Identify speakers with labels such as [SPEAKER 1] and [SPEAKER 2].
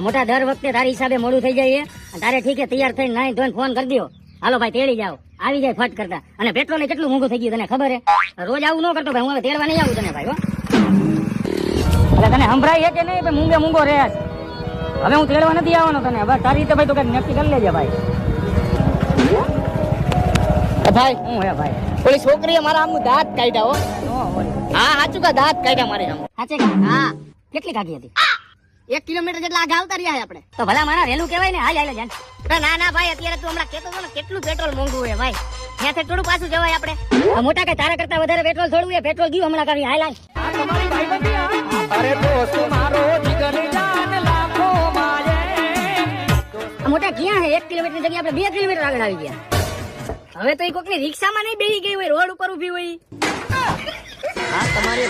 [SPEAKER 1] મોટા દર વખતે તારી હિસાબે મોડું થઈ જાય છે અને તારે ઠીક છે તૈયાર થઈને નાઈ ધોઈને ફોન કરી દો, હાલો ભાઈ તેડી જાઓ, આવી જાય ફટ કરતા. અને પેટ્રોલ કેટલું મોંઘું થઈ ગયું તને ખબર હે? રોજ આવું ન કરતો ભાઈ, હું હવે તેડવા નહીં આવું તને ભાઈ. હો એટલે તને સંભળાય છે કે નહીં ભાઈ? મૂંગે મૂંગો રહે. હવે હું તેડવા નથી આવવાનો તને. બસ તારી રીતે ભાઈ તું કઈક નક્કી કરી લેજે ભાઈ.
[SPEAKER 2] ભાઈ
[SPEAKER 1] હું હે ભાઈ?
[SPEAKER 2] ઓલી છોકરીએ મારા આમનું દાંત કાઢ્યા હો. હા સાચું કા દાંત કાઢ્યા મારે આમ.
[SPEAKER 1] સાચે કા?
[SPEAKER 2] હા
[SPEAKER 1] કેટલી કાઢી હતી?
[SPEAKER 2] 1 કિલોમીટર જેટલા આગળ આવતા રહ્યા આપણે.
[SPEAKER 1] તો ભલા મારા રેલું કહેવાય ને. હાલ હાલ જાન.
[SPEAKER 2] ના ના ભાઈ અત્યારે તું હમણાં કેતો હતો ને કેટલું પેટ્રોલ મોંઘું હોય ભાઈ, ત્યાંથી થોડું પાછું જવાય આપણે.
[SPEAKER 1] મોટા કઈ તારા કરતા વધારે પેટ્રોલ થોડું એ પેટ્રોલ ગયું હમણાં કરી. હાલ હાલ. મોટા ક્યાં હે? 1 કિલોમીટર ની જગ્યાએ આપણે 2 કિલોમીટર આગળ આવી ગયા. હવે તો એ કોકની રિક્ષામાં નહીં બેસી ગઈ હોય, રોડ ઉપર ઉભી હોય.
[SPEAKER 2] હા તમારી